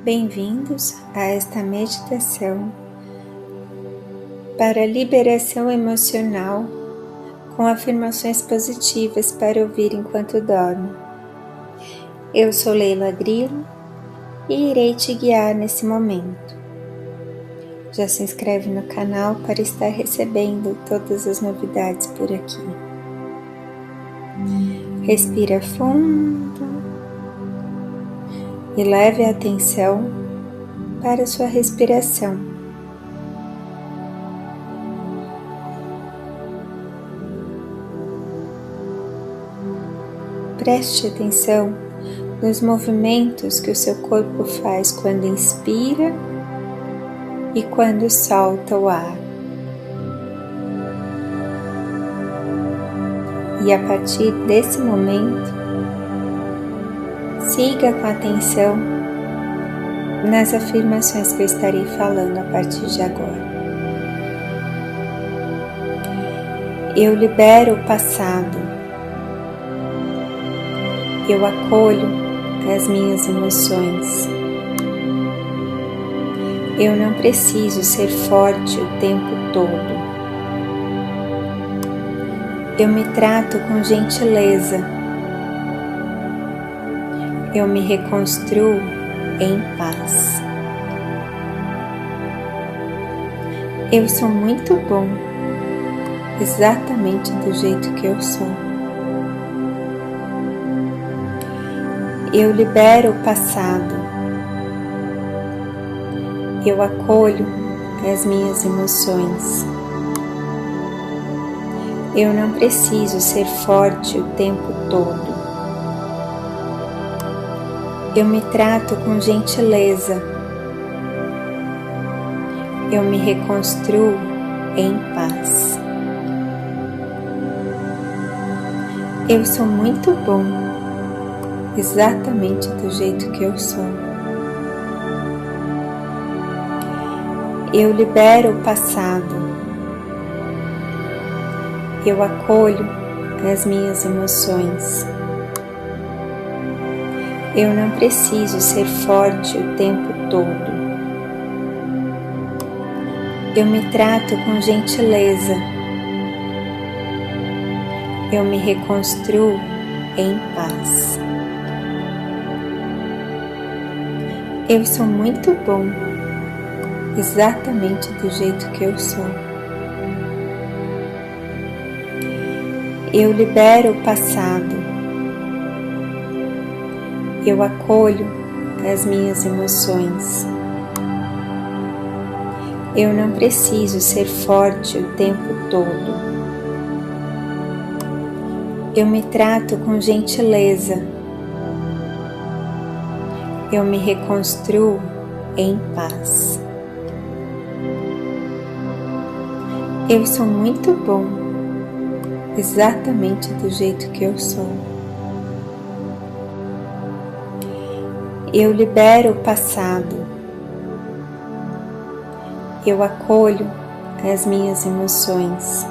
Bem-vindos a esta meditação para liberação emocional com afirmações positivas para ouvir enquanto dorme. Eu sou Leila Grilo e irei te guiar nesse momento. Já se inscreve no canal para estar recebendo todas as novidades por aqui. Respira fundo e leve a atenção para a sua respiração. Preste atenção nos movimentos que o seu corpo faz quando inspira e quando solta o ar. E a partir desse momento, siga com atenção nas afirmações que eu estarei falando a partir de agora. Eu libero o passado. Eu acolho as minhas emoções. Eu não preciso ser forte o tempo todo. Eu me trato com gentileza. Eu me reconstruo em paz. Eu sou muito bom, exatamente do jeito que eu sou. Eu libero o passado. Eu acolho as minhas emoções. Eu não preciso ser forte o tempo todo. Eu me trato com gentileza. Eu me reconstruo em paz. Eu sou muito bom, exatamente do jeito que eu sou. Eu libero o passado. Eu acolho as minhas emoções. Eu não preciso ser forte o tempo todo. Eu me trato com gentileza. Eu me reconstruo em paz. Eu sou muito bom, exatamente do jeito que eu sou. Eu libero o passado. Eu acolho as minhas emoções. Eu não preciso ser forte o tempo todo. Eu me trato com gentileza. Eu me reconstruo em paz. Eu sou muito bom, exatamente do jeito que eu sou. Eu libero o passado. Eu acolho as minhas emoções.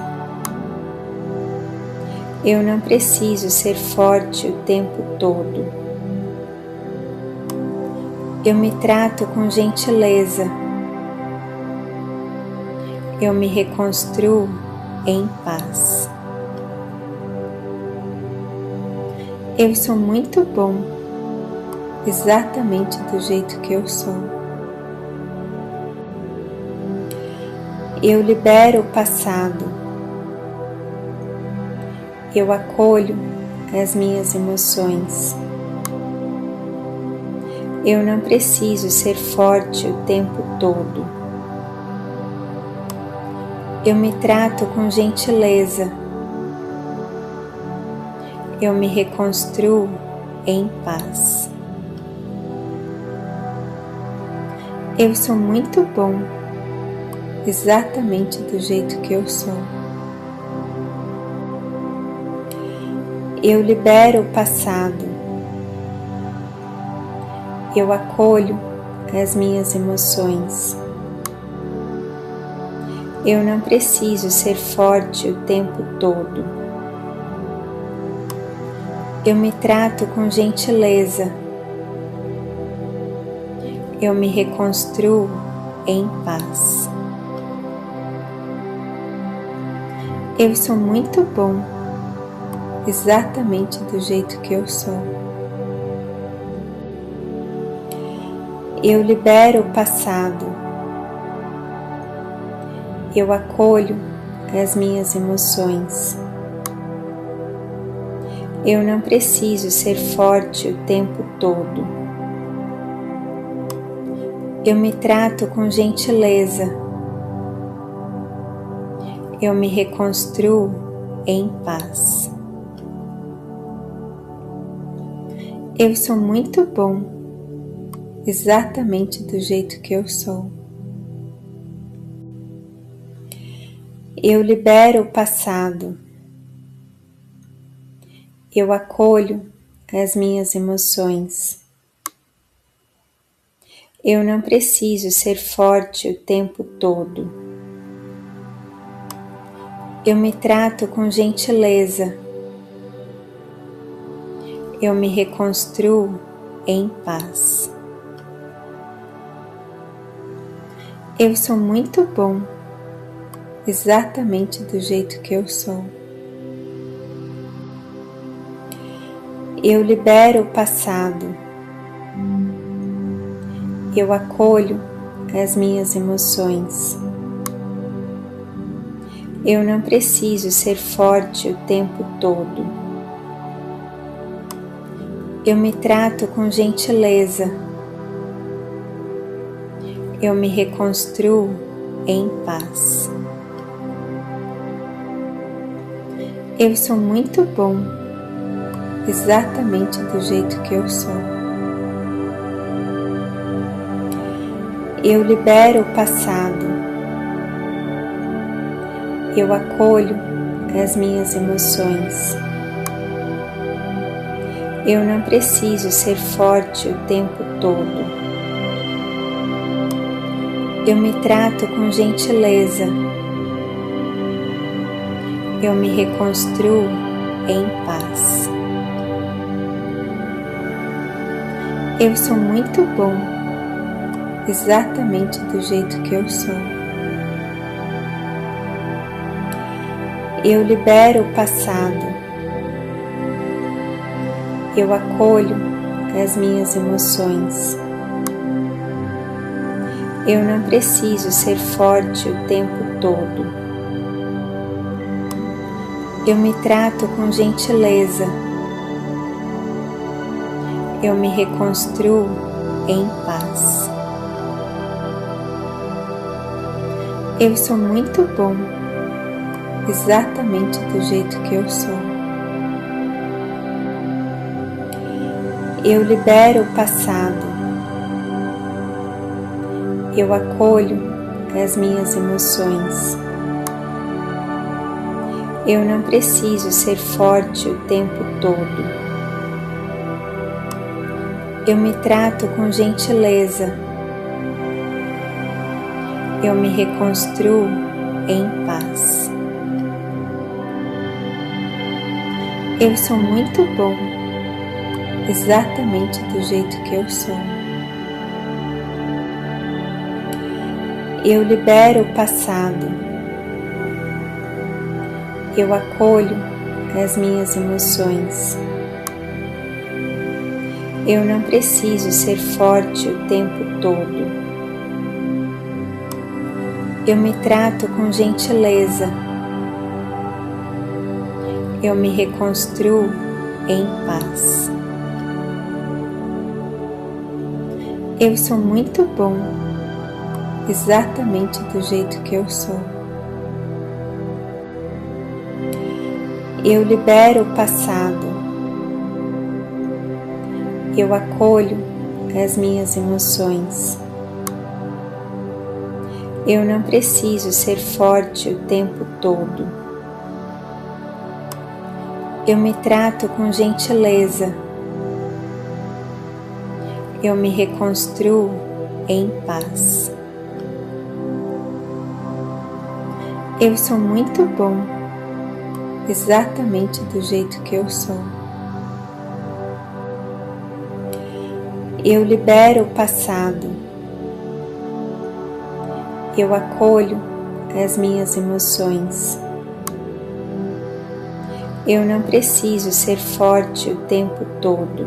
Eu não preciso ser forte o tempo todo. Eu me trato com gentileza. Eu me reconstruo em paz. Eu sou muito bom, exatamente do jeito que eu sou. Eu libero o passado. Eu acolho as minhas emoções. Eu não preciso ser forte o tempo todo. Eu me trato com gentileza. Eu me reconstruo em paz. Eu sou muito bom, exatamente do jeito que eu sou. Eu libero o passado. Eu acolho as minhas emoções. Eu não preciso ser forte o tempo todo. Eu me trato com gentileza. Eu me reconstruo em paz. Eu sou muito bom, exatamente do jeito que eu sou. Eu libero o passado. Eu acolho as minhas emoções. Eu não preciso ser forte o tempo todo. Eu me trato com gentileza. Eu me reconstruo em paz. Eu sou muito bom, exatamente do jeito que eu sou. Eu libero o passado. Eu acolho as minhas emoções. Eu não preciso ser forte o tempo todo. Eu me trato com gentileza. Eu me reconstruo em paz. Eu sou muito bom, exatamente do jeito que eu sou. Eu libero o passado. Eu acolho as minhas emoções. Eu não preciso ser forte o tempo todo. Eu me trato com gentileza. Eu me reconstruo em paz. Eu sou muito bom, exatamente do jeito que eu sou. Eu libero o passado. Eu acolho as minhas emoções. Eu não preciso ser forte o tempo todo. Eu me trato com gentileza. Eu me reconstruo em paz. Eu sou muito bom, exatamente do jeito que eu sou. Eu libero o passado. Eu acolho as minhas emoções. Eu não preciso ser forte o tempo todo. Eu me trato com gentileza. Eu me reconstruo em paz. Eu sou muito bom, exatamente do jeito que eu sou. Eu libero o passado. Eu acolho as minhas emoções. Eu não preciso ser forte o tempo todo. Eu me trato com gentileza. Eu me reconstruo em paz. Eu sou muito bom, exatamente do jeito que eu sou. Eu libero o passado. Eu acolho as minhas emoções. Eu não preciso ser forte o tempo todo. Eu me trato com gentileza. Eu me reconstruo em paz. Eu sou muito bom, exatamente do jeito que eu sou. Eu libero o passado. Eu acolho as minhas emoções. Eu não preciso ser forte o tempo todo. Eu me trato com gentileza. Eu me reconstruo em paz. Eu sou muito bom, exatamente do jeito que eu sou. Eu libero o passado. Eu acolho as minhas emoções. Eu não preciso ser forte o tempo todo.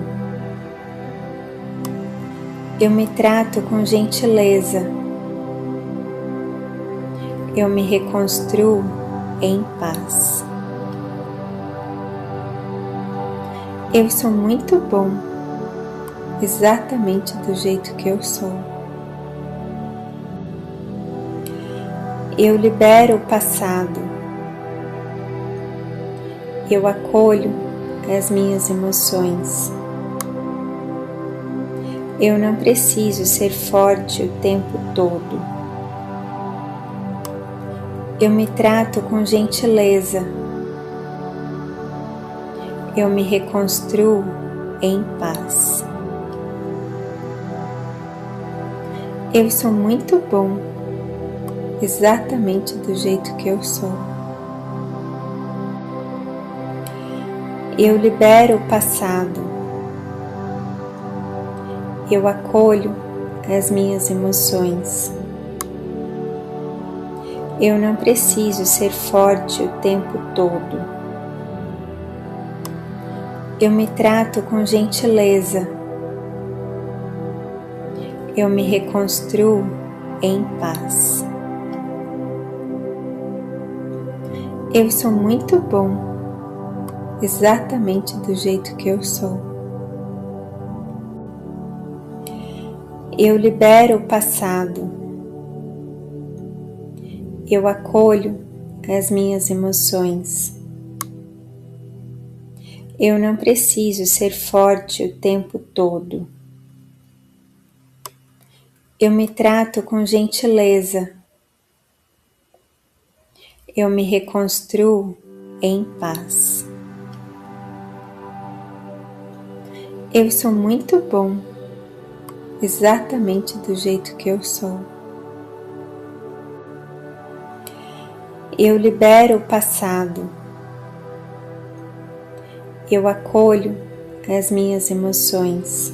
Eu me trato com gentileza. Eu me reconstruo em paz. Eu sou muito bom, exatamente do jeito que eu sou. Eu libero o passado. Eu acolho as minhas emoções. Eu não preciso ser forte o tempo todo. Eu me trato com gentileza. Eu me reconstruo em paz. Eu sou muito bom, exatamente do jeito que eu sou. Eu libero o passado. Eu acolho as minhas emoções. Eu não preciso ser forte o tempo todo. Eu me trato com gentileza. Eu me reconstruo em paz. Eu sou muito bom, exatamente do jeito que eu sou. Eu libero o passado. Eu acolho as minhas emoções. Eu não preciso ser forte o tempo todo. Eu me trato com gentileza. Eu me reconstruo em paz. Eu sou muito bom, exatamente do jeito que eu sou. Eu libero o passado. Eu acolho as minhas emoções.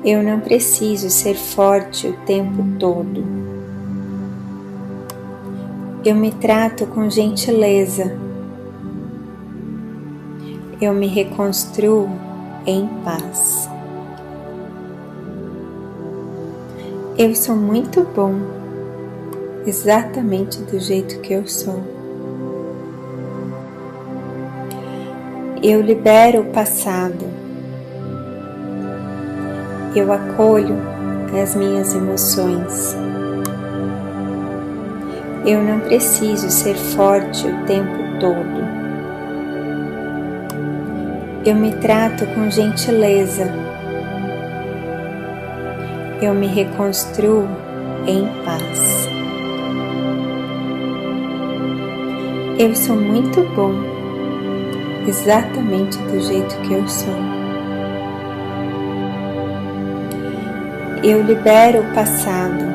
Eu não preciso ser forte o tempo todo. Eu me trato com gentileza. Eu me reconstruo em paz. Eu sou muito bom, exatamente do jeito que eu sou. Eu libero o passado. Eu acolho as minhas emoções. Eu não preciso ser forte o tempo todo. Eu me trato com gentileza. Eu me reconstruo em paz. Eu sou muito bom, exatamente do jeito que eu sou. Eu libero o passado.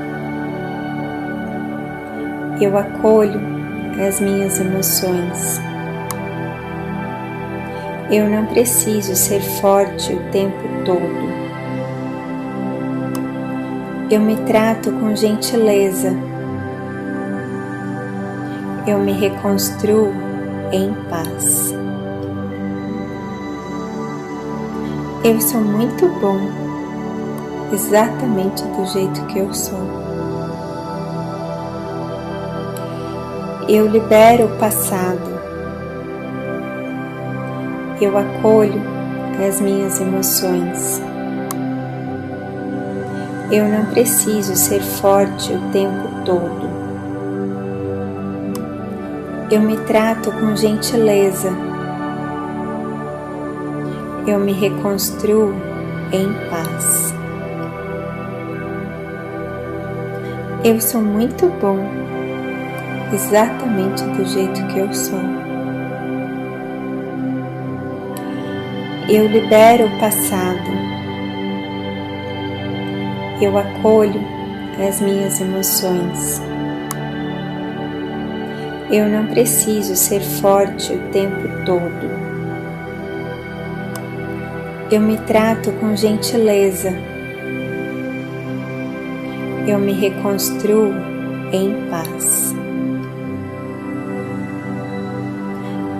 Eu acolho as minhas emoções. Eu não preciso ser forte o tempo todo. Eu me trato com gentileza. Eu me reconstruo em paz. Eu sou muito bom, exatamente do jeito que eu sou. Eu libero o passado. Eu acolho as minhas emoções. Eu não preciso ser forte o tempo todo. Eu me trato com gentileza. Eu me reconstruo em paz. Eu sou muito bom, exatamente do jeito que eu sou. Eu libero o passado. Eu acolho as minhas emoções. Eu não preciso ser forte o tempo todo. Eu me trato com gentileza. Eu me reconstruo em paz.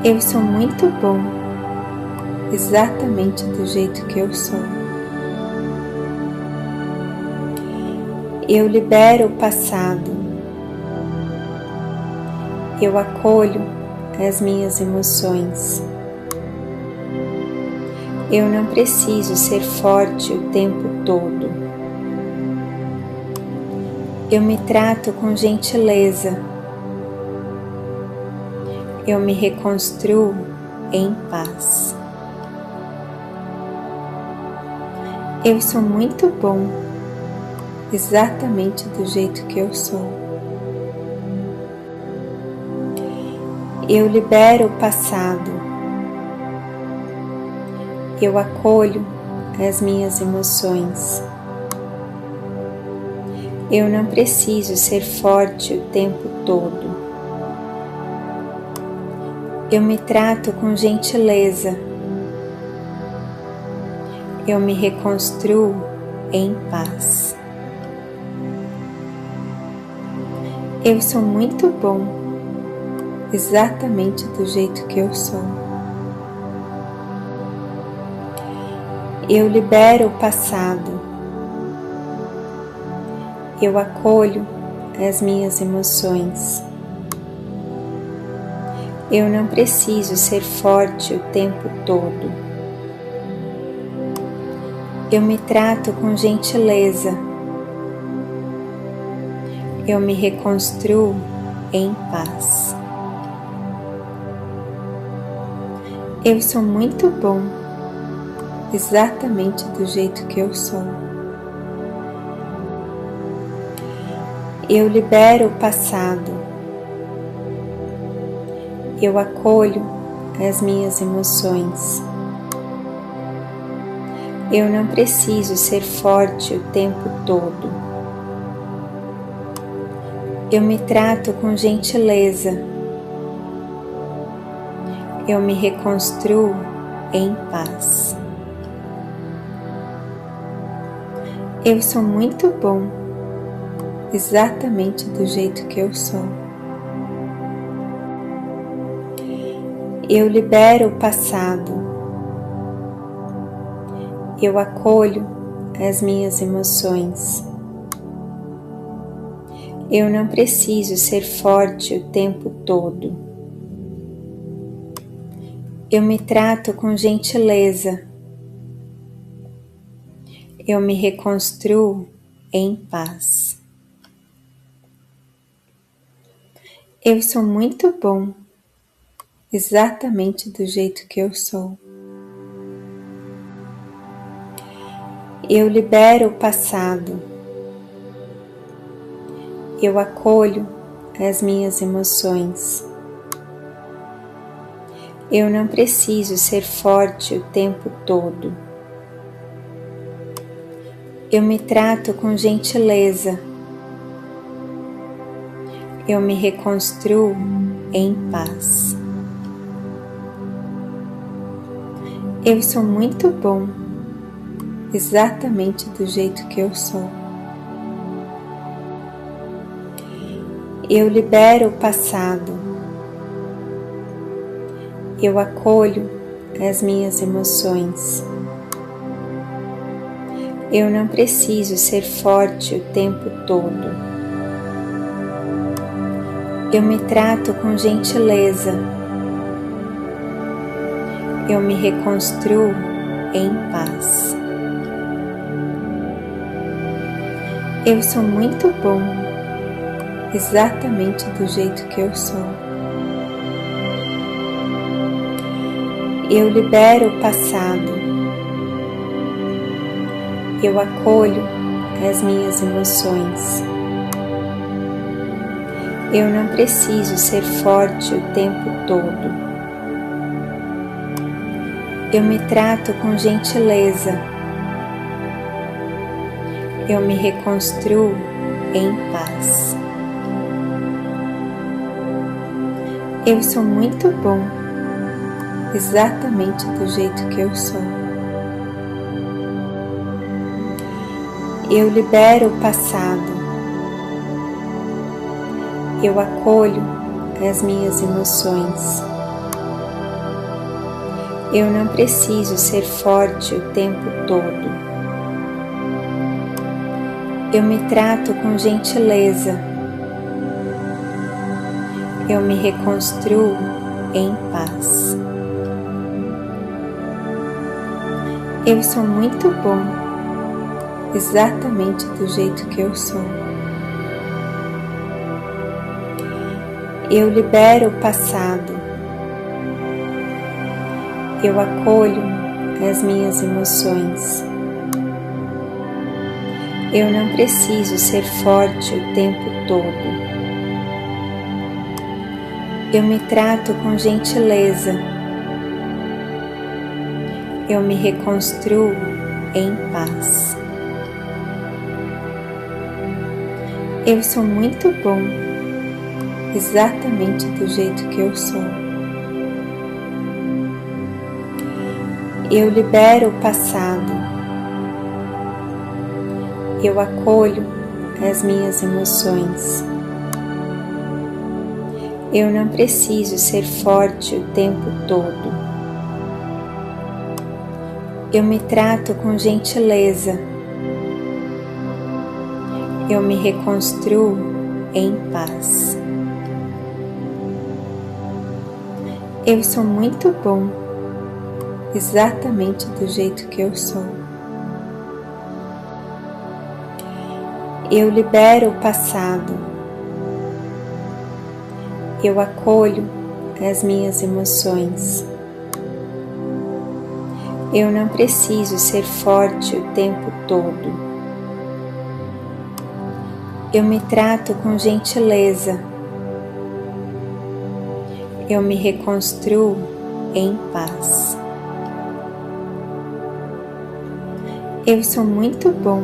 Eu sou muito bom, exatamente do jeito que eu sou. Eu libero o passado. Eu acolho as minhas emoções. Eu não preciso ser forte o tempo todo. Eu me trato com gentileza. Eu me reconstruo em paz. Eu sou muito bom, exatamente do jeito que eu sou. Eu libero o passado. Eu acolho as minhas emoções. Eu não preciso ser forte o tempo todo. Eu me trato com gentileza. Eu me reconstruo em paz. Eu sou muito bom, exatamente do jeito que eu sou. Eu libero o passado. Eu acolho as minhas emoções. Eu não preciso ser forte o tempo todo. Eu me trato com gentileza. Eu me reconstruo em paz. Eu sou muito bom, exatamente do jeito que eu sou. Eu libero o passado. Eu acolho as minhas emoções. Eu não preciso ser forte o tempo todo. Eu me trato com gentileza. Eu me reconstruo em paz. Eu sou muito bom, exatamente do jeito que eu sou. Eu libero o passado. Eu acolho as minhas emoções. Eu não preciso ser forte o tempo todo. Eu me trato com gentileza. Eu me reconstruo em paz. Eu sou muito bom, exatamente do jeito que eu sou. Eu libero o passado. Eu acolho as minhas emoções. Eu não preciso ser forte o tempo todo. Eu me trato com gentileza. Eu me reconstruo em paz. Eu sou muito bom, exatamente do jeito que eu sou. Eu libero o passado. Eu acolho as minhas emoções. Eu não preciso ser forte o tempo todo. Eu me trato com gentileza. Eu me reconstruo em paz. Eu sou muito bom, exatamente do jeito que eu sou. Eu libero o passado. Eu acolho as minhas emoções. Eu não preciso ser forte o tempo todo. Eu me trato com gentileza. Eu me reconstruo em paz. Eu sou muito bom, exatamente do jeito que eu sou. Eu libero o passado. Eu acolho as minhas emoções. Eu não preciso ser forte o tempo todo. Eu me trato com gentileza. Eu me reconstruo em paz. Eu sou muito bom, exatamente do jeito que eu sou. Eu libero o passado. Eu acolho as minhas emoções. Eu não preciso ser forte o tempo todo. Eu me trato com gentileza. Eu me reconstruo em paz. Eu sou muito bom, exatamente do jeito que eu sou. Eu libero o passado. Eu acolho as minhas emoções. Eu não preciso ser forte o tempo todo. Eu me trato com gentileza. Eu me reconstruo em paz. Eu sou muito bom, exatamente do jeito que eu sou. Eu libero o passado. Eu acolho as minhas emoções. Eu não preciso ser forte o tempo todo. Eu me trato com gentileza. Eu me reconstruo em paz. Eu sou muito bom,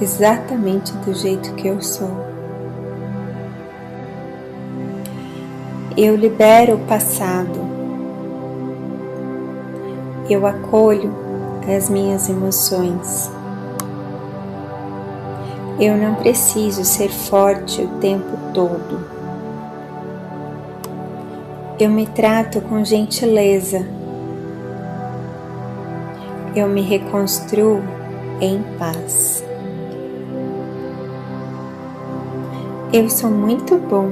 exatamente do jeito que eu sou. Eu libero o passado. Eu acolho as minhas emoções. Eu não preciso ser forte o tempo todo. Eu me trato com gentileza. Eu me reconstruo em paz. Eu sou muito bom,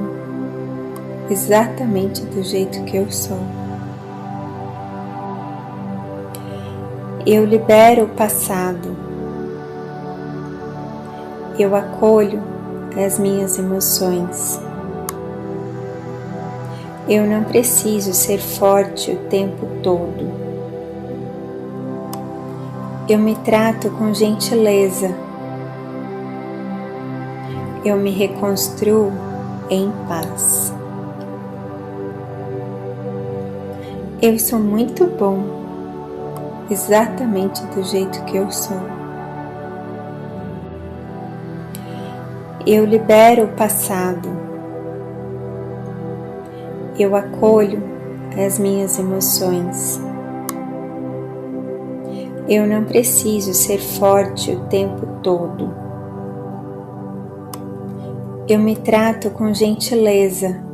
exatamente do jeito que eu sou. Eu libero o passado. Eu acolho as minhas emoções. Eu não preciso ser forte o tempo todo. Eu me trato com gentileza. Eu me reconstruo em paz. Eu sou muito bom, exatamente do jeito que eu sou. Eu libero o passado. Eu acolho as minhas emoções. Eu não preciso ser forte o tempo todo. Eu me trato com gentileza.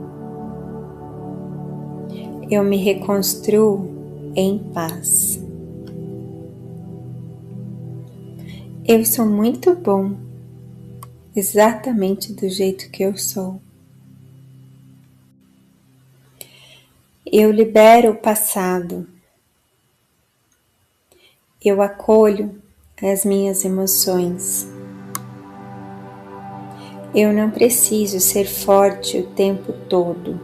Eu me reconstruo em paz. Eu sou muito bom, exatamente do jeito que eu sou. Eu libero o passado. Eu acolho as minhas emoções. Eu não preciso ser forte o tempo todo.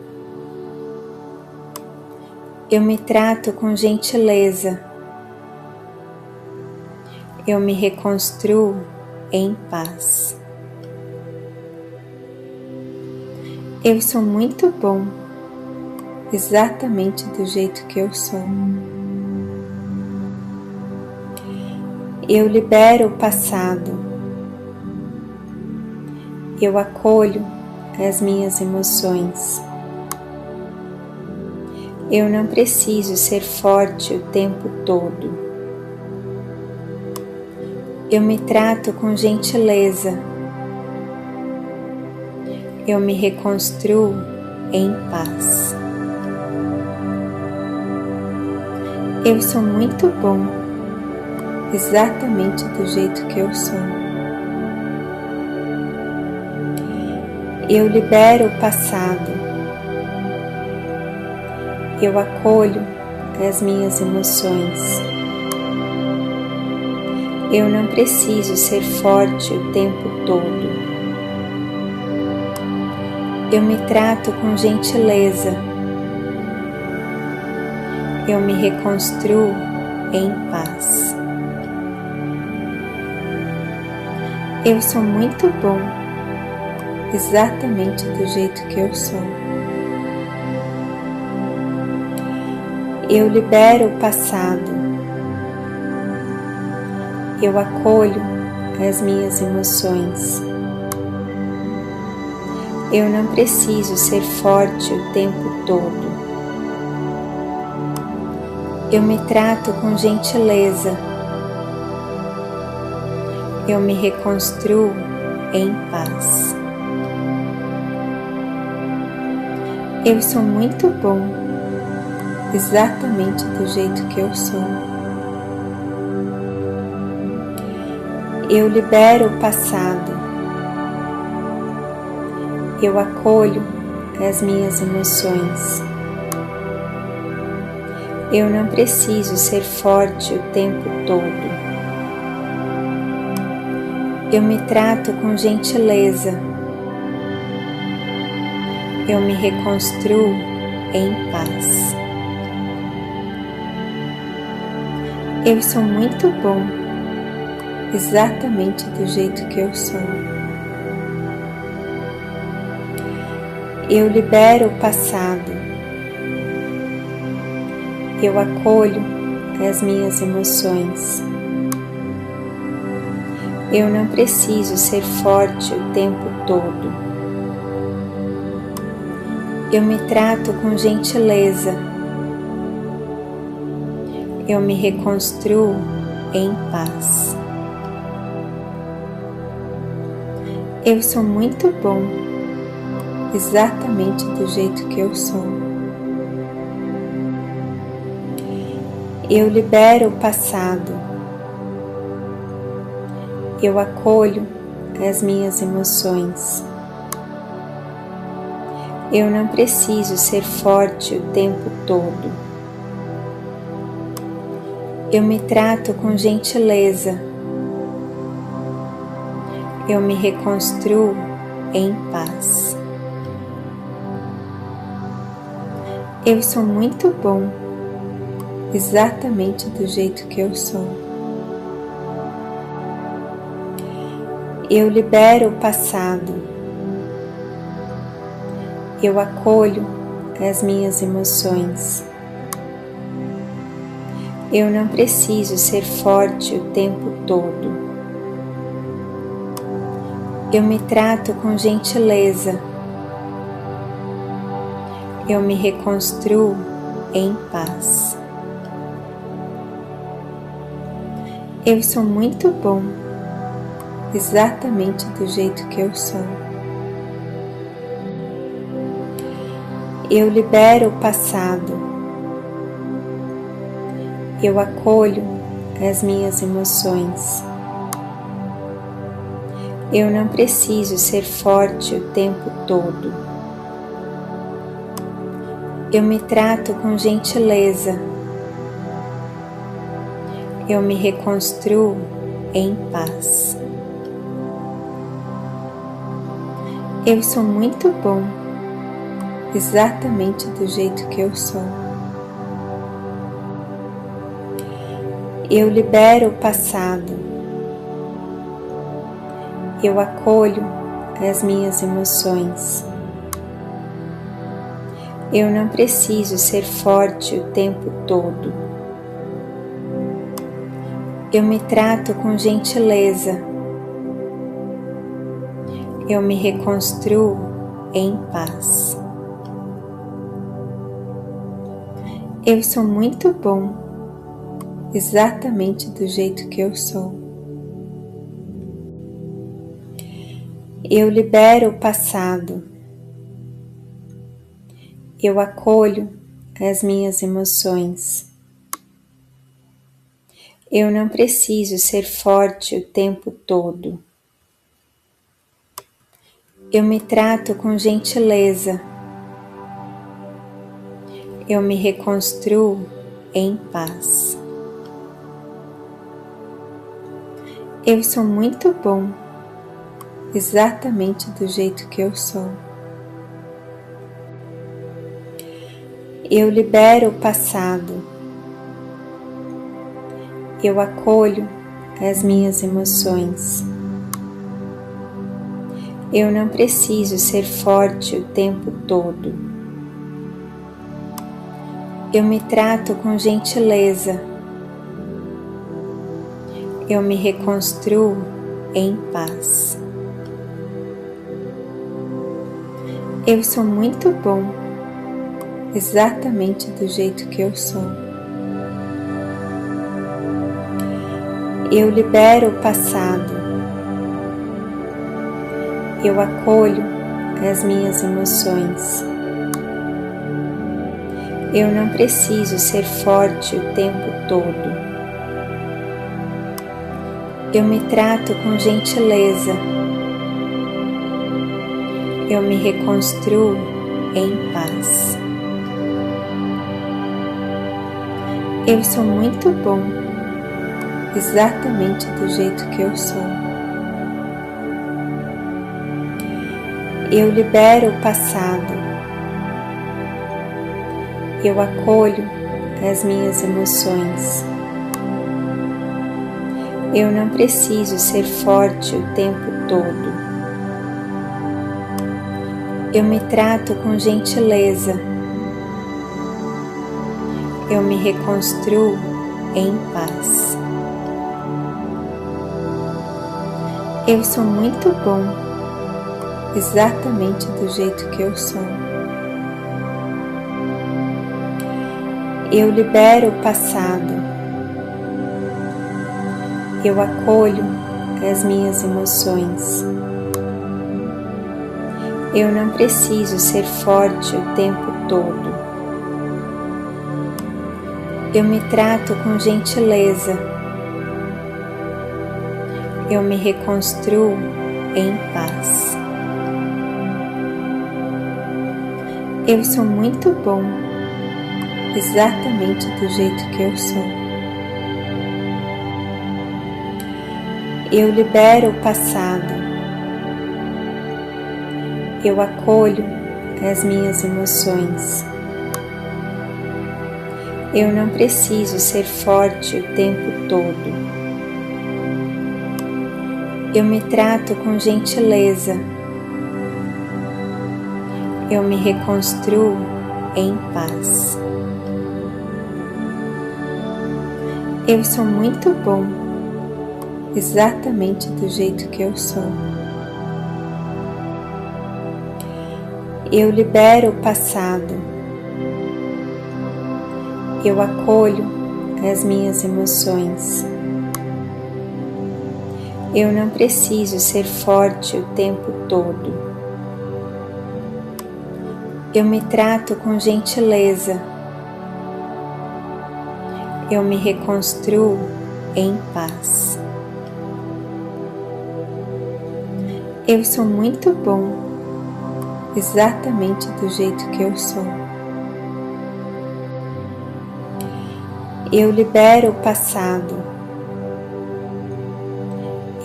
Eu me trato com gentileza. Eu me reconstruo em paz. Eu sou muito bom, exatamente do jeito que eu sou. Eu libero o passado. Eu acolho as minhas emoções. Eu não preciso ser forte o tempo todo. Eu me trato com gentileza. Eu me reconstruo em paz. Eu sou muito bom, exatamente do jeito que eu sou. Eu libero o passado. Eu acolho as minhas emoções. Eu não preciso ser forte o tempo todo. Eu me trato com gentileza. Eu me reconstruo em paz. Eu sou muito bom, exatamente do jeito que eu sou. Eu libero o passado. Eu acolho as minhas emoções. Eu não preciso ser forte o tempo todo. Eu me trato com gentileza. Eu me reconstruo em paz. Eu sou muito bom, exatamente do jeito que eu sou. Eu libero o passado. Eu acolho as minhas emoções. Eu não preciso ser forte o tempo todo. Eu me trato com gentileza. Eu me reconstruo em paz. Eu sou muito bom, exatamente do jeito que eu sou. Eu libero o passado. Eu acolho as minhas emoções. Eu não preciso ser forte o tempo todo. Eu me trato com gentileza. Eu me reconstruo em paz. Eu sou muito bom, exatamente do jeito que eu sou. Eu libero o passado. Eu acolho as minhas emoções. Eu não preciso ser forte o tempo todo. Eu me trato com gentileza. Eu me reconstruo em paz. Eu sou muito bom, exatamente do jeito que eu sou. Eu libero o passado. Eu acolho as minhas emoções. Eu não preciso ser forte o tempo todo. Eu me trato com gentileza. Eu me reconstruo em paz. Eu sou muito bom, exatamente do jeito que eu sou. Eu libero o passado. Eu acolho as minhas emoções. Eu não preciso ser forte o tempo todo. Eu me trato com gentileza. Eu me reconstruo em paz. Eu sou muito bom, exatamente do jeito que eu sou. Eu libero o passado. Eu acolho as minhas emoções. Eu não preciso ser forte o tempo todo. Eu me trato com gentileza. Eu me reconstruo em paz. Eu sou muito bom, exatamente do jeito que eu sou. Eu libero o passado. Eu acolho as minhas emoções. Eu não preciso ser forte o tempo todo. Eu me trato com gentileza. Eu me reconstruo em paz. Eu sou muito bom, exatamente do jeito que eu sou. Eu libero o passado. Eu acolho as minhas emoções. Eu não preciso ser forte o tempo todo. Eu me trato com gentileza. Eu me reconstruo em paz. Eu sou muito bom, exatamente do jeito que eu sou. Eu libero o passado. Eu acolho as minhas emoções. Eu não preciso ser forte o tempo todo. Eu me trato com gentileza. Eu me reconstruo em paz. Eu sou muito bom, exatamente do jeito que eu sou. Eu libero o passado. Eu acolho as minhas emoções. Eu não preciso ser forte o tempo todo. Eu me trato com gentileza. Eu me reconstruo em paz. Eu sou muito bom, exatamente do jeito que eu sou. Eu libero o passado. Eu acolho as minhas emoções. Eu não preciso ser forte o tempo todo. Eu me trato com gentileza. Eu me reconstruo em paz. Eu sou muito bom, exatamente do jeito que eu sou. Eu libero o passado. Eu acolho as minhas emoções. Eu não preciso ser forte o tempo todo. Eu me trato com gentileza. Eu me reconstruo em paz. Eu sou muito bom, exatamente do jeito que eu sou. Eu libero o passado. Eu acolho as minhas emoções. Eu não preciso ser forte o tempo todo. Eu me trato com gentileza. Eu me reconstruo em paz. Eu sou muito bom, exatamente do jeito que eu sou. Eu libero o passado.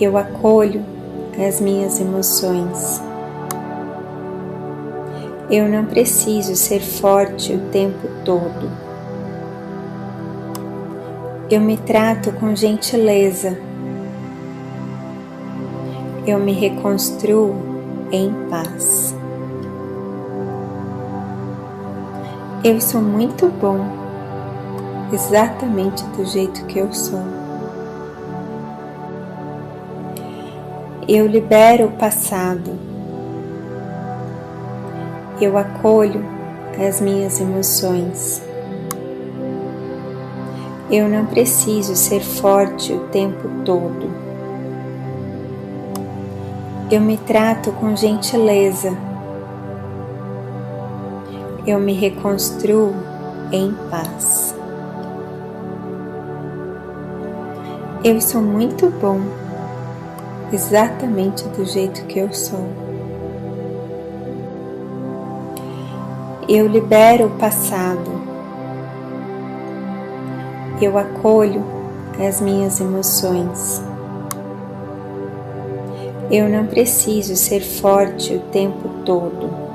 Eu acolho as minhas emoções. Eu não preciso ser forte o tempo todo. Eu me trato com gentileza. Eu me reconstruo em paz. Eu sou muito bom, exatamente do jeito que eu sou. Eu libero o passado. Eu acolho as minhas emoções. Eu não preciso ser forte o tempo todo. Eu me trato com gentileza. Eu me reconstruo em paz. Eu sou muito bom, exatamente do jeito que eu sou. Eu libero o passado. Eu acolho as minhas emoções. Eu não preciso ser forte o tempo todo.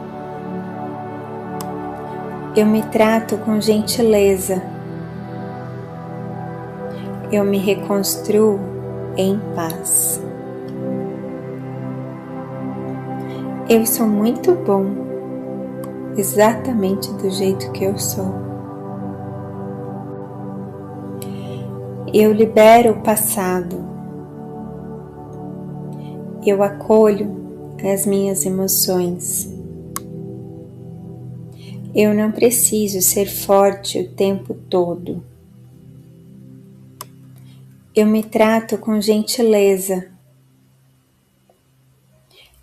Eu me trato com gentileza. Eu me reconstruo em paz. Eu sou muito bom, exatamente do jeito que eu sou. Eu libero o passado. Eu acolho as minhas emoções. Eu não preciso ser forte o tempo todo. Eu me trato com gentileza.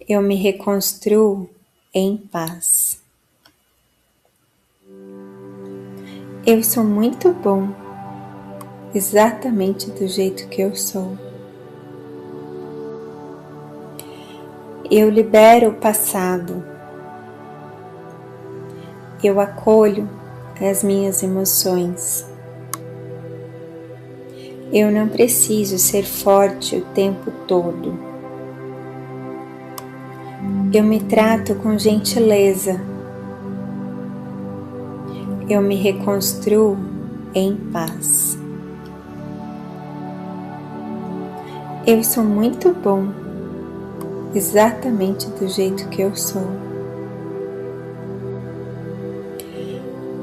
Eu me reconstruo em paz. Eu sou muito bom, exatamente do jeito que eu sou. Eu libero o passado. Eu acolho as minhas emoções. Eu não preciso ser forte o tempo todo. Eu me trato com gentileza. Eu me reconstruo em paz. Eu sou muito bom, exatamente do jeito que eu sou.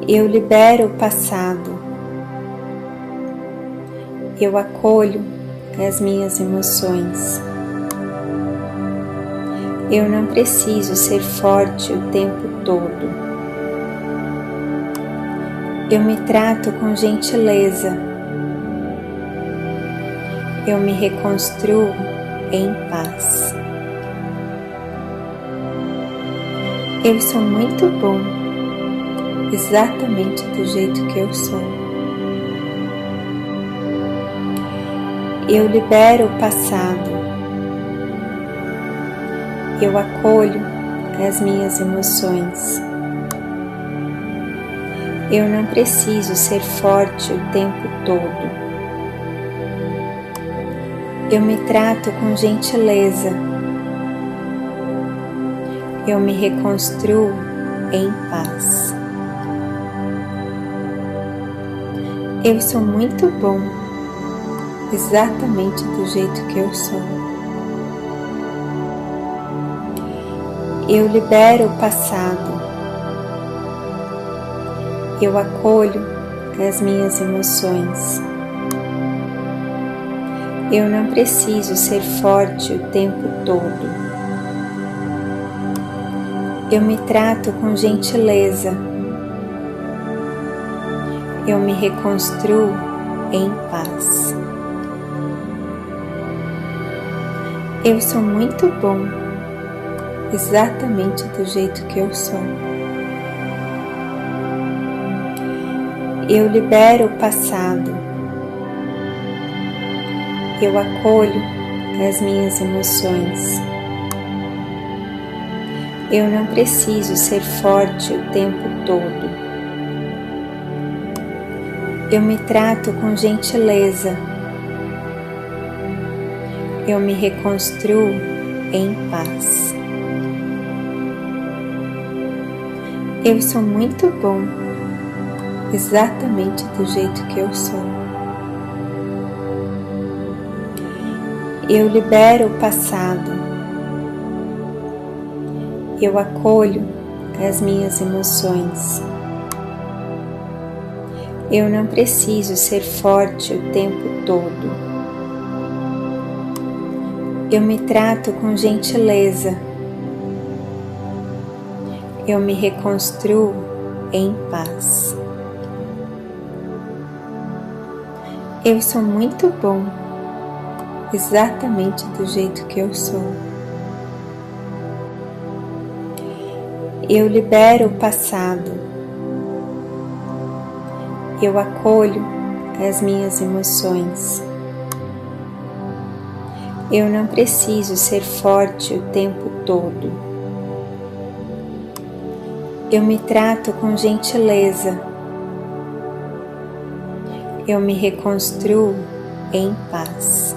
Eu libero o passado. Eu acolho as minhas emoções. Eu não preciso ser forte o tempo todo. Eu me trato com gentileza. Eu me reconstruo em paz. Eu sou muito bom, exatamente do jeito que eu sou. Eu libero o passado. Eu acolho as minhas emoções. Eu não preciso ser forte o tempo todo. Eu me trato com gentileza. Eu me reconstruo em paz. Eu sou muito bom, exatamente do jeito que eu sou. Eu libero o passado. Eu acolho as minhas emoções. Eu não preciso ser forte o tempo todo. Eu me trato com gentileza. Eu me reconstruo em paz. Eu sou muito bom, exatamente do jeito que eu sou. Eu libero o passado. Eu acolho as minhas emoções. Eu não preciso ser forte o tempo todo. Eu me trato com gentileza. Eu me reconstruo em paz. Eu sou muito bom, exatamente do jeito que eu sou. Eu libero o passado. Eu acolho as minhas emoções. Eu não preciso ser forte o tempo todo. Eu me trato com gentileza. Eu me reconstruo em paz. Eu sou muito bom, exatamente do jeito que eu sou. Eu libero o passado. Eu acolho as minhas emoções. Eu não preciso ser forte o tempo todo. Eu me trato com gentileza. Eu me reconstruo em paz.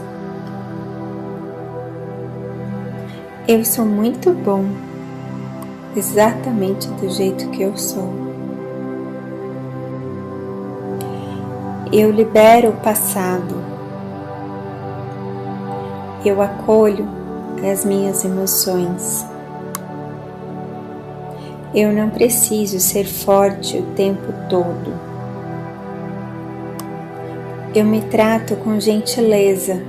Eu sou muito bom, exatamente do jeito que eu sou. Eu libero o passado. Eu acolho as minhas emoções. Eu não preciso ser forte o tempo todo. Eu me trato com gentileza.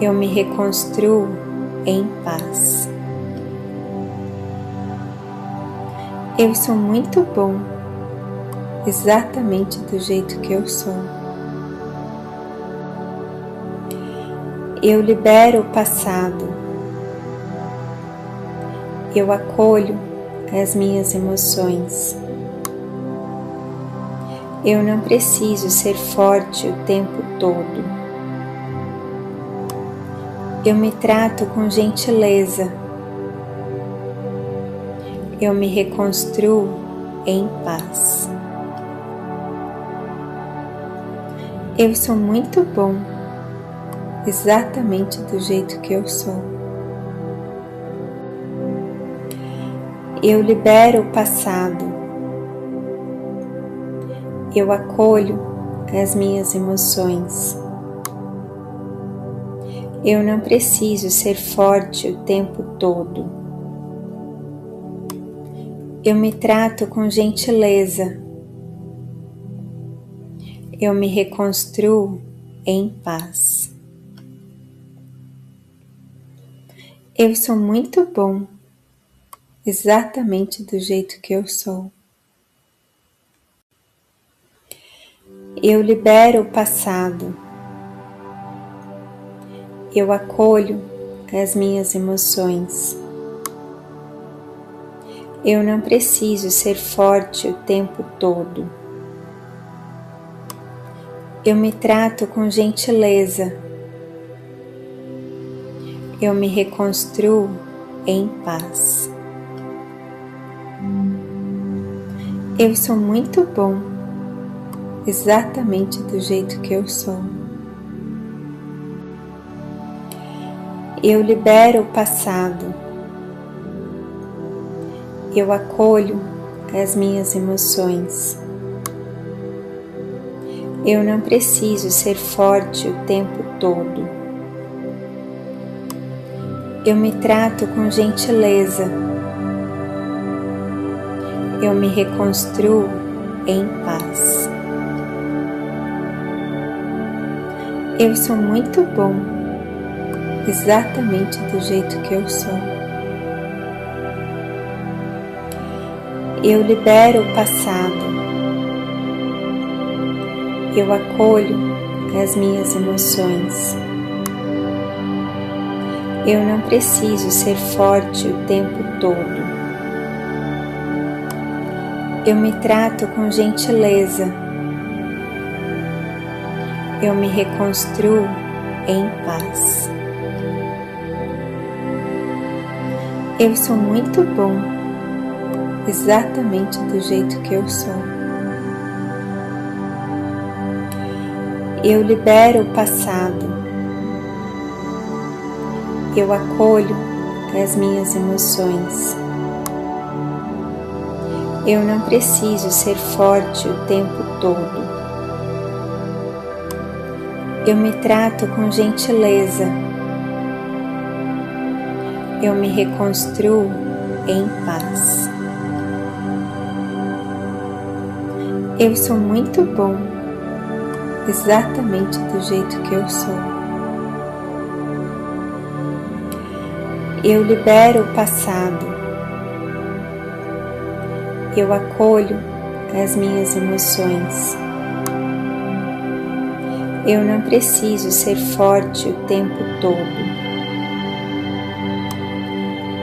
Eu me reconstruo em paz. Eu sou muito bom, exatamente do jeito que eu sou. Eu libero o passado. Eu acolho as minhas emoções. Eu não preciso ser forte o tempo todo. Eu me trato com gentileza. Eu me reconstruo em paz. Eu sou muito bom, exatamente do jeito que eu sou. Eu libero o passado. Eu acolho as minhas emoções. Eu não preciso ser forte o tempo todo. Eu me trato com gentileza. Eu me reconstruo em paz. Eu sou muito bom, exatamente do jeito que eu sou. Eu libero o passado. Eu acolho as minhas emoções. Eu não preciso ser forte o tempo todo. Eu me trato com gentileza. Eu me reconstruo em paz. Eu sou muito bom, exatamente do jeito que eu sou. Eu libero o passado. Eu acolho as minhas emoções. Eu não preciso ser forte o tempo todo. Eu me trato com gentileza. Eu me reconstruo em paz. Eu sou muito bom, exatamente do jeito que eu sou. Eu libero o passado. Eu acolho as minhas emoções. Eu não preciso ser forte o tempo todo. Eu me trato com gentileza. Eu me reconstruo em paz. Eu sou muito bom, exatamente do jeito que eu sou. Eu libero o passado. Eu acolho as minhas emoções. Eu não preciso ser forte o tempo todo. Eu me trato com gentileza. Eu me reconstruo em paz. Eu sou muito bom, exatamente do jeito que eu sou. Eu libero o passado. Eu acolho as minhas emoções. Eu não preciso ser forte o tempo todo.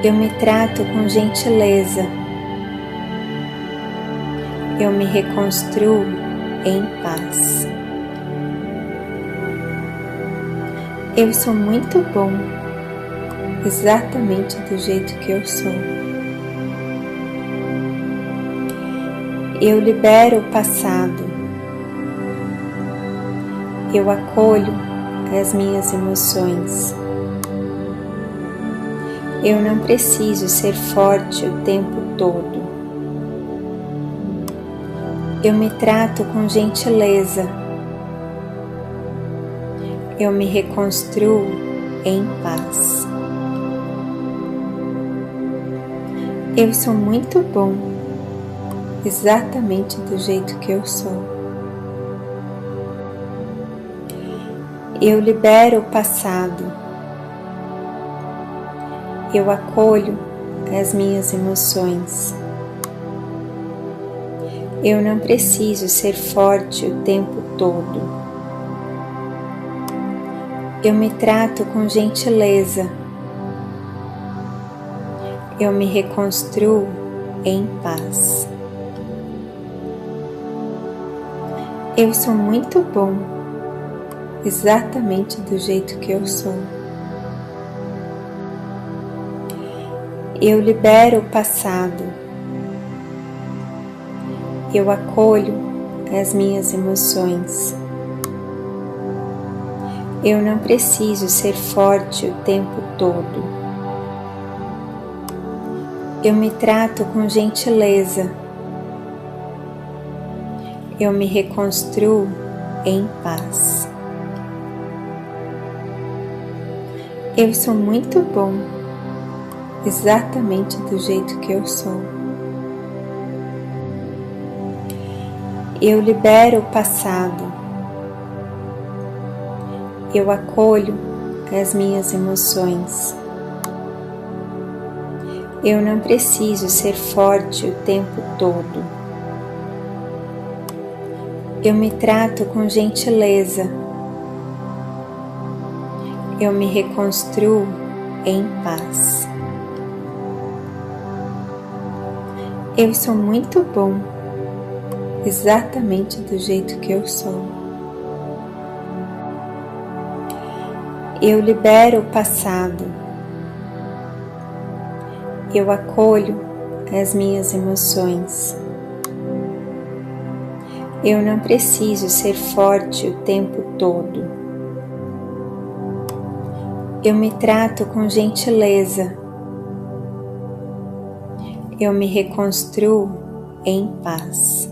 Eu me trato com gentileza. Eu me reconstruo em paz. Eu sou muito bom, exatamente do jeito que eu sou. Eu libero o passado. Eu acolho as minhas emoções. Eu não preciso ser forte o tempo todo. Eu me trato com gentileza. Eu me reconstruo em paz. Eu sou muito bom, exatamente do jeito que eu sou. Eu libero o passado. Eu acolho as minhas emoções. Eu não preciso ser forte o tempo todo. Eu me trato com gentileza. Eu me reconstruo em paz. Eu sou muito bom, exatamente do jeito que eu sou. Eu libero o passado. Eu acolho as minhas emoções. Eu não preciso ser forte o tempo todo. Eu me trato com gentileza. Eu me reconstruo em paz. Eu sou muito bom, exatamente do jeito que eu sou. Eu libero o passado. Eu acolho as minhas emoções. Eu não preciso ser forte o tempo todo. Eu me trato com gentileza. Eu me reconstruo em paz. Eu sou muito bom, exatamente do jeito que eu sou. Eu libero o passado. Eu acolho as minhas emoções. Eu não preciso ser forte o tempo todo. Eu me trato com gentileza. Eu me reconstruo em paz.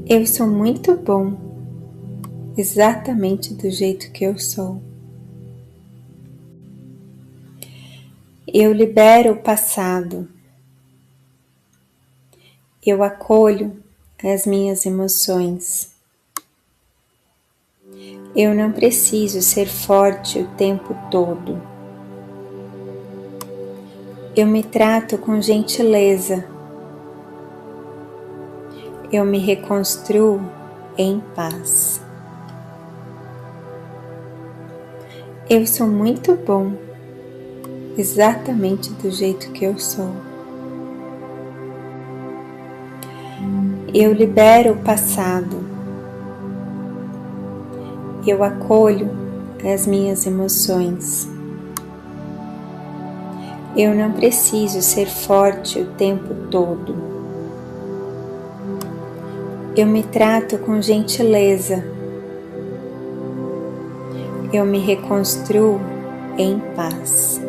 Eu sou muito bom, exatamente do jeito que eu sou. Eu libero o passado. Eu acolho as minhas emoções. Eu não preciso ser forte o tempo todo. Eu me trato com gentileza. Eu me reconstruo em paz. Eu sou muito bom, exatamente do jeito que eu sou. Eu libero o passado. Eu acolho as minhas emoções. Eu não preciso ser forte o tempo todo. Eu me trato com gentileza. Eu me reconstruo em paz.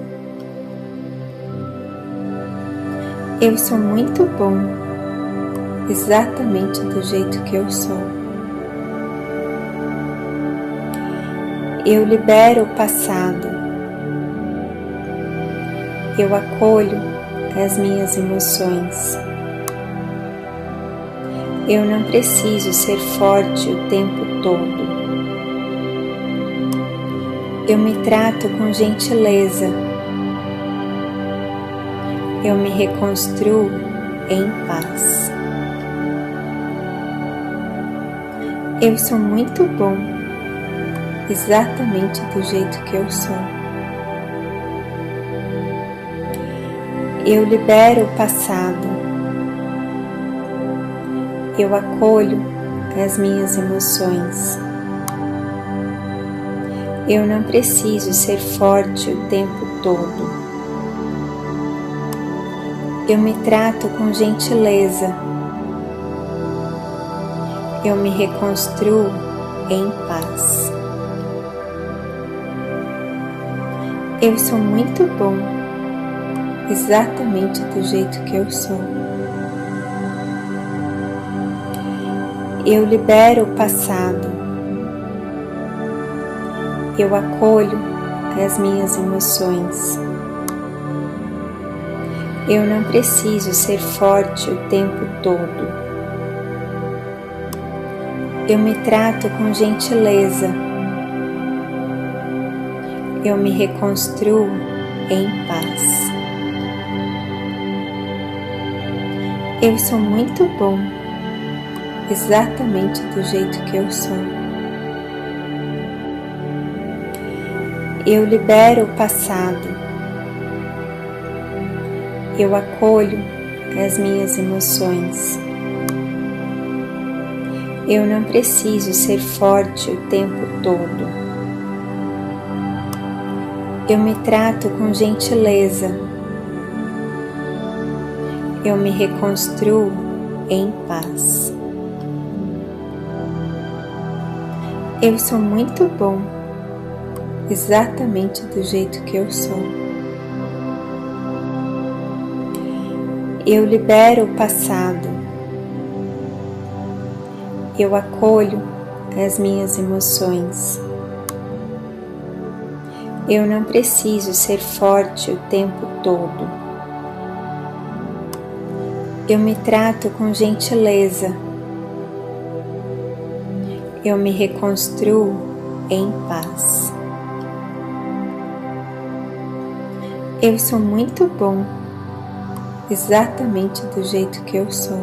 Eu sou muito bom, exatamente do jeito que eu sou. Eu libero o passado. Eu acolho as minhas emoções. Eu não preciso ser forte o tempo todo. Eu me trato com gentileza. Eu me reconstruo em paz. Eu sou muito bom, exatamente do jeito que eu sou. Eu libero o passado. Eu acolho as minhas emoções. Eu não preciso ser forte o tempo todo. Eu me trato com gentileza. Eu me reconstruo em paz. Eu sou muito bom, exatamente do jeito que eu sou. Eu libero o passado. Eu acolho as minhas emoções. Eu não preciso ser forte o tempo todo. Eu me trato com gentileza. Eu me reconstruo em paz. Eu sou muito bom, exatamente do jeito que eu sou. Eu libero o passado. Eu acolho as minhas emoções. Eu não preciso ser forte o tempo todo. Eu me trato com gentileza. Eu me reconstruo em paz. Eu sou muito bom, exatamente do jeito que eu sou. Eu libero o passado. Eu acolho as minhas emoções. Eu não preciso ser forte o tempo todo. Eu me trato com gentileza. Eu me reconstruo em paz. Eu sou muito bom, exatamente do jeito que eu sou.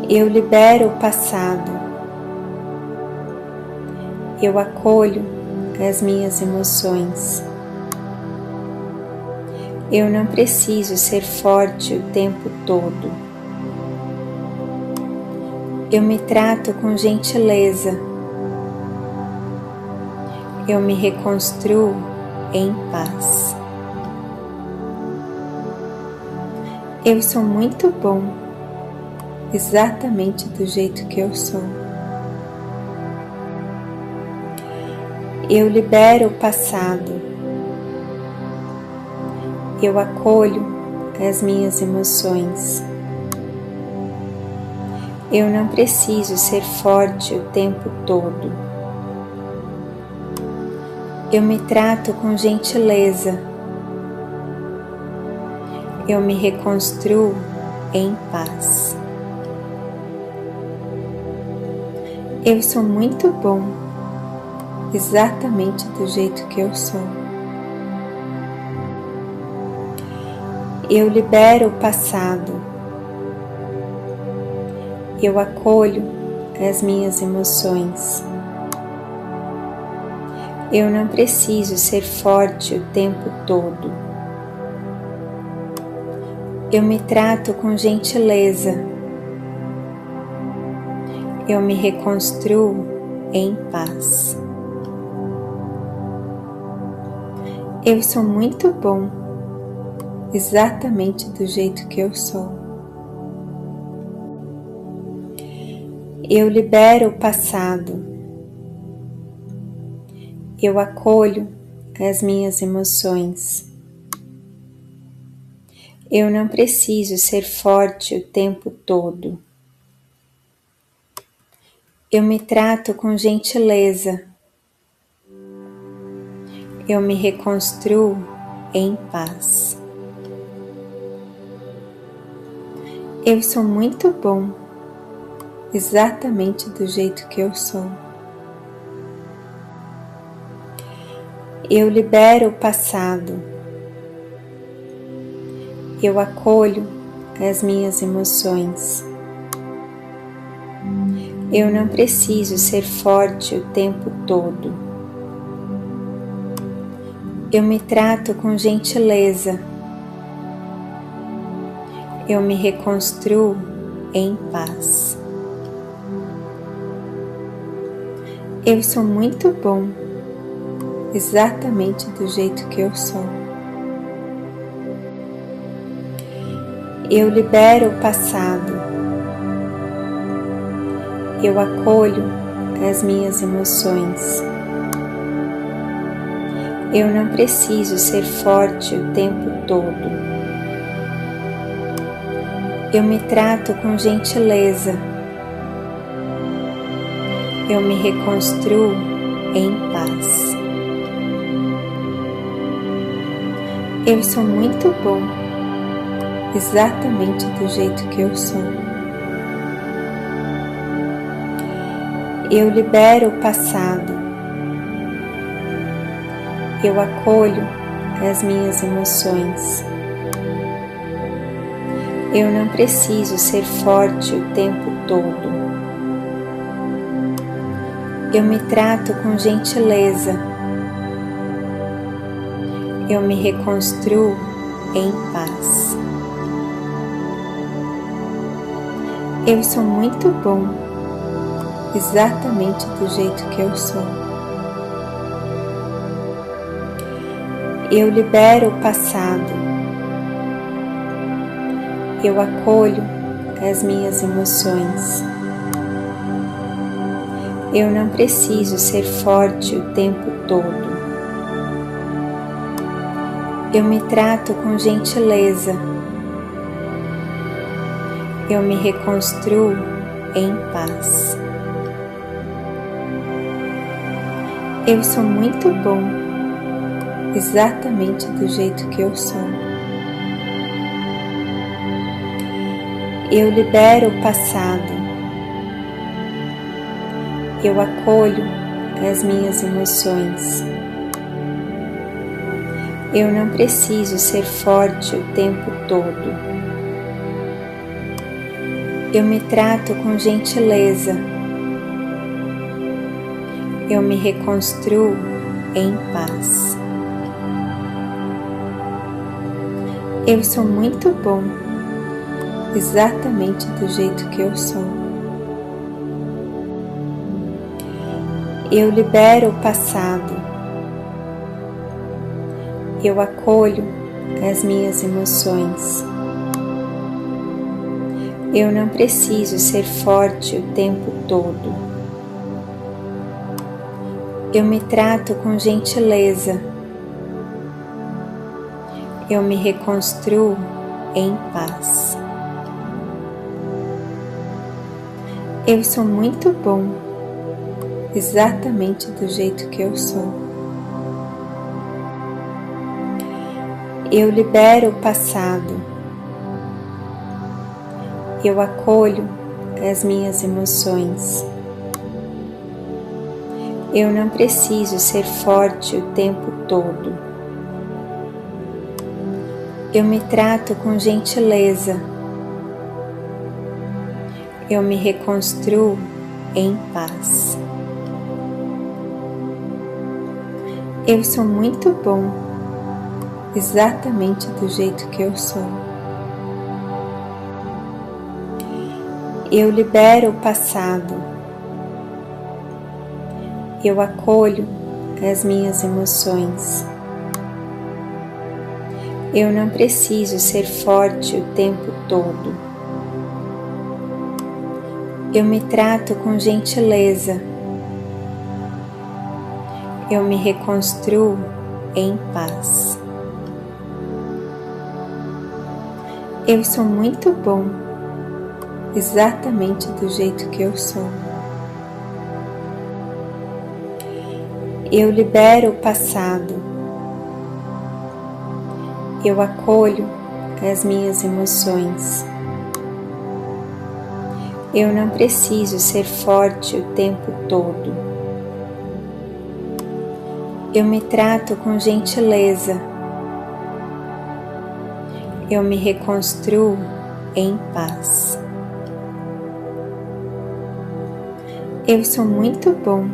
Eu libero o passado. Eu acolho as minhas emoções. Eu não preciso ser forte o tempo todo. Eu me trato com gentileza. Eu me reconstruo em paz. Eu sou muito bom, exatamente do jeito que eu sou. Eu libero o passado. Eu acolho as minhas emoções. Eu não preciso ser forte o tempo todo. Eu me trato com gentileza. Eu me reconstruo em paz. Eu sou muito bom, exatamente do jeito que eu sou. Eu libero o passado. Eu acolho as minhas emoções. Eu não preciso ser forte o tempo todo. Eu me trato com gentileza. Eu me reconstruo em paz. Eu sou muito bom, exatamente do jeito que eu sou. Eu libero o passado. Eu acolho as minhas emoções. Eu não preciso ser forte o tempo todo. Eu me trato com gentileza. Eu me reconstruo em paz. Eu sou muito bom, exatamente do jeito que eu sou. Eu libero o passado. Eu acolho as minhas emoções. Eu não preciso ser forte o tempo todo. Eu me trato com gentileza. Eu me reconstruo em paz. Eu sou muito bom, exatamente do jeito que eu sou. Eu libero o passado. Eu acolho as minhas emoções. Eu não preciso ser forte o tempo todo. Eu me trato com gentileza. Eu me reconstruo em paz. Eu sou muito bom, exatamente do jeito que eu sou. Eu libero o passado. Eu acolho as minhas emoções. Eu não preciso ser forte o tempo todo. Eu me trato com gentileza. Eu me reconstruo em paz. Eu sou muito bom, exatamente do jeito que eu sou. Eu libero o passado. Eu acolho as minhas emoções. Eu não preciso ser forte o tempo todo. Eu me trato com gentileza. Eu me reconstruo em paz. Eu sou muito bom, exatamente do jeito que eu sou. Eu libero o passado. Eu acolho as minhas emoções. Eu não preciso ser forte o tempo todo. Eu me trato com gentileza. Eu me reconstruo em paz. Eu sou muito bom, exatamente do jeito que eu sou. Eu libero o passado. Eu acolho as minhas emoções. Eu não preciso ser forte o tempo todo. Eu me trato com gentileza. Eu me reconstruo em paz. Eu sou muito bom, exatamente do jeito que eu sou. Eu libero o passado. Eu acolho as minhas emoções. Eu não preciso ser forte o tempo todo. Eu me trato com gentileza. Eu me reconstruo em paz. Eu sou muito bom, exatamente do jeito que eu sou. Eu libero o passado. Eu acolho as minhas emoções. Eu não preciso ser forte o tempo todo. Eu me trato com gentileza. Eu me reconstruo em paz. Eu sou muito bom, exatamente do jeito que eu sou. Eu libero o passado. Eu acolho as minhas emoções. Eu não preciso ser forte o tempo todo. Eu me trato com gentileza. Eu me reconstruo em paz. Eu sou muito bom,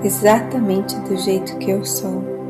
exatamente do jeito que eu sou.